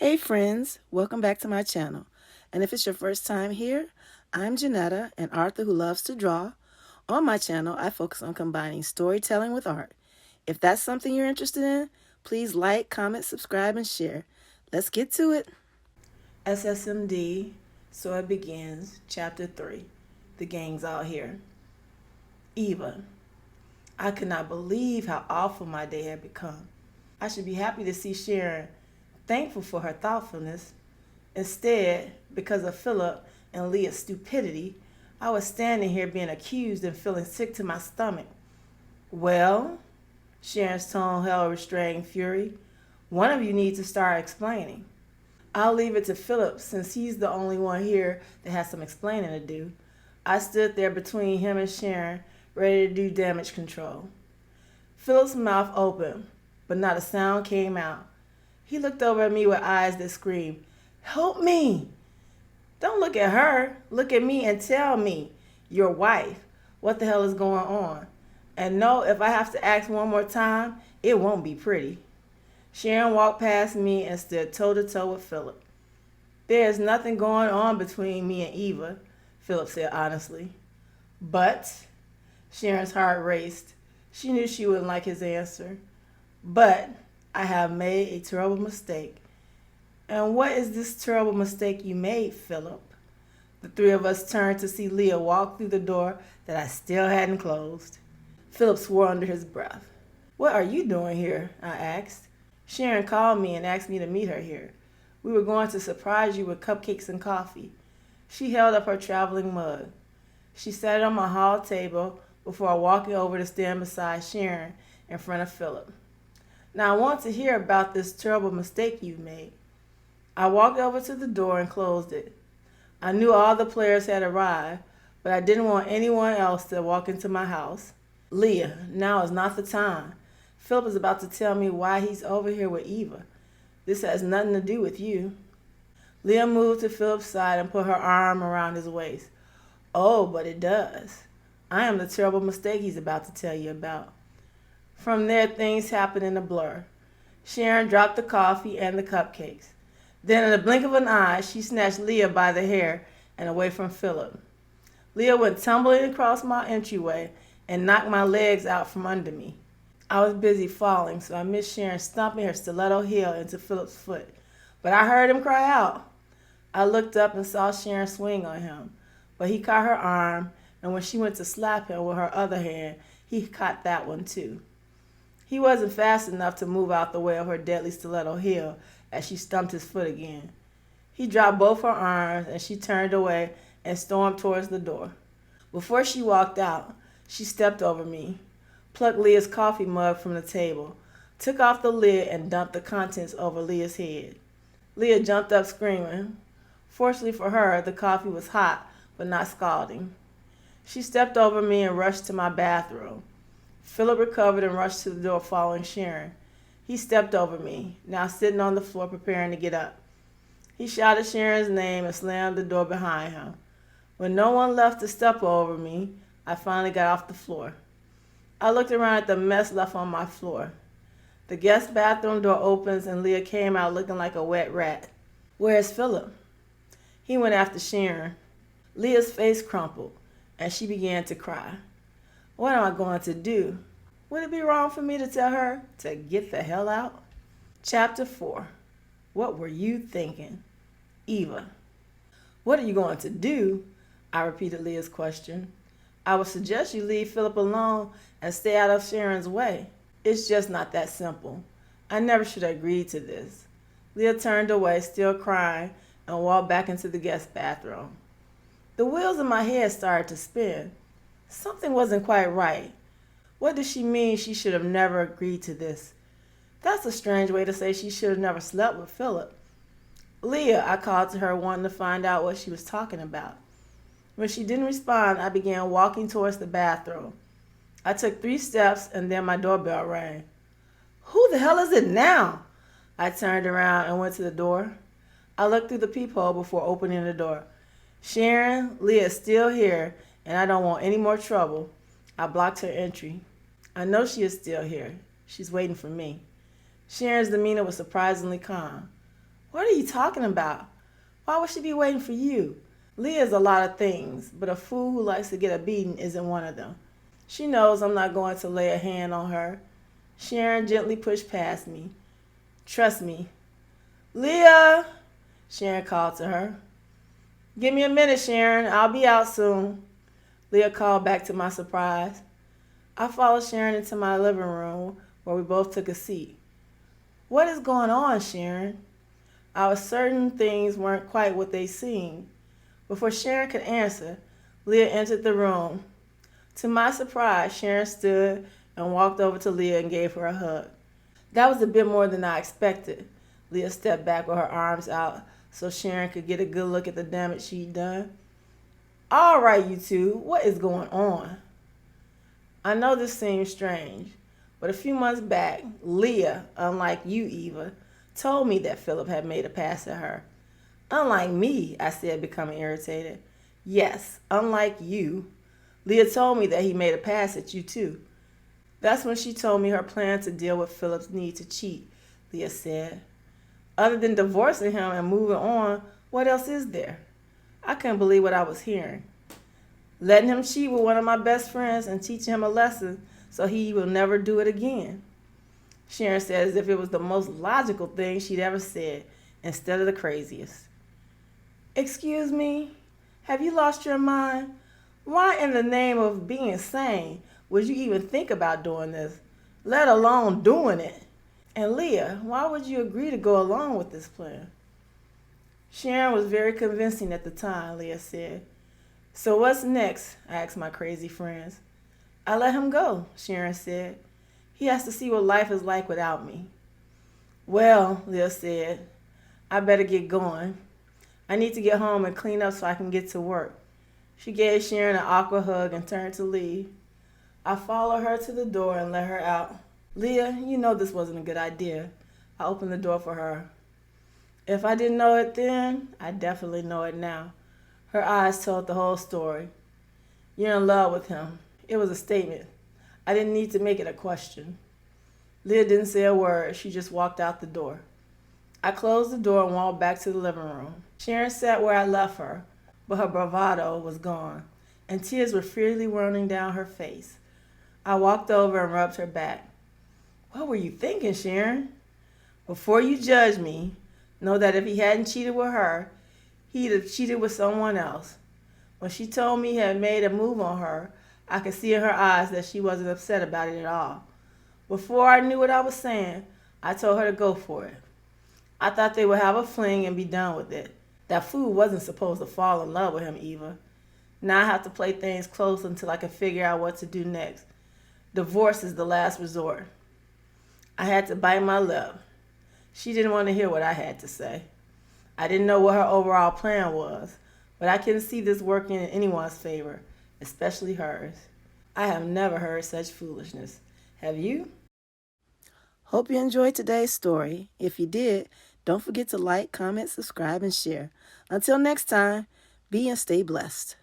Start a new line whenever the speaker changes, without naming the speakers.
Hey friends, welcome back to my channel. And if it's your first time here, I'm Janetta, an author who loves to draw. On my channel, I focus on combining storytelling with art. If that's something you're interested in, please like, comment, subscribe, and share. Let's get to it. SSMD, So It Begins, Chapter 3. The gang's out here. Eva. I could not believe how awful my day had become. I should be happy to see Sharon, thankful for her thoughtfulness. Instead, because of Philip and Leah's stupidity, I was standing here being accused and feeling sick to my stomach. Well, Sharon's tone held restrained fury. One of you needs to start explaining. I'll leave it to Philip since he's the only one here that has some explaining to do. I stood there between him and Sharon, ready to do damage control. Philip's mouth opened, but not a sound came out. He looked over at me with eyes that screamed, "Help me!" Don't look at her. Look at me and tell me, your wife, what the hell is going on. And no, if I have to ask one more time, it won't be pretty. Sharon walked past me and stood toe-to-toe with Philip. There is nothing going on between me and Eva, Philip said honestly. But, Sharon's heart raced. She knew she wouldn't like his answer. But I have made a terrible mistake. And what is this terrible mistake you made, Philip? The three of us turned to see Leah walk through the door that I still hadn't closed. Philip swore under his breath. What are you doing here? I asked. Sharon called me and asked me to meet her here. We were going to surprise you with cupcakes and coffee. She held up her traveling mug. She sat it on my hall table before walking over to stand beside Sharon in front of Philip. Now I want to hear about this terrible mistake you've made. I walked over to the door and closed it. I knew all the players had arrived, but I didn't want anyone else to walk into my house. Leah, now is not the time. Philip is about to tell me why he's over here with Eva. This has nothing to do with you. Leah moved to Philip's side and put her arm around his waist. Oh, but it does. I am the terrible mistake he's about to tell you about. From there, things happened in a blur. Sharon dropped the coffee and the cupcakes. Then, in the blink of an eye, she snatched Leah by the hair and away from Philip. Leah went tumbling across my entryway and knocked my legs out from under me. I was busy falling, so I missed Sharon stomping her stiletto heel into Philip's foot. But I heard him cry out. I looked up and saw Sharon swing on him, but he caught her arm, and when she went to slap him with her other hand, he caught that one too. He wasn't fast enough to move out the way of her deadly stiletto heel as she stumped his foot again. He dropped both her arms and she turned away and stormed towards the door. Before she walked out, she stepped over me, plucked Leah's coffee mug from the table, took off the lid and dumped the contents over Leah's head. Leah jumped up screaming. Fortunately for her, the coffee was hot but not scalding. She stepped over me and rushed to my bathroom. Philip recovered and rushed to the door following Sharon. He stepped over me, now sitting on the floor preparing to get up. He shouted Sharon's name and slammed the door behind him. When no one left to step over me, I finally got off the floor. I looked around at the mess left on my floor. The guest bathroom door opens and Leah came out looking like a wet rat. Where's Philip? He went after Sharon. Leah's face crumpled and she began to cry. What am I going to do? Would it be wrong for me to tell her to get the hell out? Chapter 4. What were you thinking? Eva. What are you going to do? I repeated Leah's question. I would suggest you leave Philip alone and stay out of Sharon's way. It's just not that simple. I never should have agreed to this. Leah turned away, still crying, and walked back into the guest bathroom. The wheels in my head started to spin. Something wasn't quite right. What did she mean she should have never agreed to this? That's a strange way to say she should have never slept with Philip. Leah, I called to her wanting to find out what she was talking about. When she didn't respond, I began walking towards the bathroom. I took 3 steps and then my doorbell rang. Who the hell is it now? I turned around and went to the door. I looked through the peephole before opening the door. Sharon, Leah is still here and I don't want any more trouble. I blocked her entry. I know she is still here. She's waiting for me. Sharon's demeanor was surprisingly calm. What are you talking about? Why would she be waiting for you? Leah is a lot of things, but a fool who likes to get a beating isn't one of them. She knows I'm not going to lay a hand on her. Sharon gently pushed past me. Trust me. Leah, Sharon called to her. Give me a minute, Sharon. I'll be out soon. Leah called back to my surprise. I followed Sharon into my living room where we both took a seat. What is going on, Sharon? I was certain things weren't quite what they seemed. Before Sharon could answer, Leah entered the room. To my surprise, Sharon stood and walked over to Leah and gave her a hug. That was a bit more than I expected. Leah stepped back with her arms out so Sharon could get a good look at the damage she'd done. All right, you two, what is going on? I know this seems strange, but a few months back, Leah, unlike you, Eva, told me that Philip had made a pass at her. Unlike me, I said, becoming irritated. Yes, unlike you. Leah told me that he made a pass at you, too. That's when she told me her plan to deal with Philip's need to cheat, Leah said. Other than divorcing him and moving on, what else is there? I couldn't believe what I was hearing. Letting him cheat with one of my best friends and teaching him a lesson so he will never do it again. Sharon said as if it was the most logical thing she'd ever said, instead of the craziest. Excuse me? Have you lost your mind? Why in the name of being sane would you even think about doing this, let alone doing it? And Leah, why would you agree to go along with this plan? Sharon was very convincing at the time, Leah said. So what's next? I asked my crazy friends. I let him go, Sharon said. He has to see what life is like without me. Well, Leah said, I better get going. I need to get home and clean up so I can get to work. She gave Sharon an awkward hug and turned to leave. I followed her to the door and let her out. Leah, you know this wasn't a good idea. I opened the door for her. If I didn't know it then, I definitely know it now. Her eyes told the whole story. You're in love with him. It was a statement. I didn't need to make it a question. Leah didn't say a word. She just walked out the door. I closed the door and walked back to the living room. Sharon sat where I left her, but her bravado was gone, and tears were freely running down her face. I walked over and rubbed her back. What were you thinking, Sharon? Before you judge me, know that if he hadn't cheated with her, he'd have cheated with someone else. When she told me he had made a move on her, I could see in her eyes that she wasn't upset about it at all. Before I knew what I was saying, I told her to go for it. I thought they would have a fling and be done with it. That fool wasn't supposed to fall in love with him, Eva. Now I have to play things close until I can figure out what to do next. Divorce is the last resort. I had to bite my lip. She didn't want to hear what I had to say. I didn't know what her overall plan was, but I couldn't see this working in anyone's favor, especially hers. I have never heard such foolishness. Have you? Hope you enjoyed today's story. If you did, don't forget to like, comment, subscribe, and share. Until next time, be and stay blessed.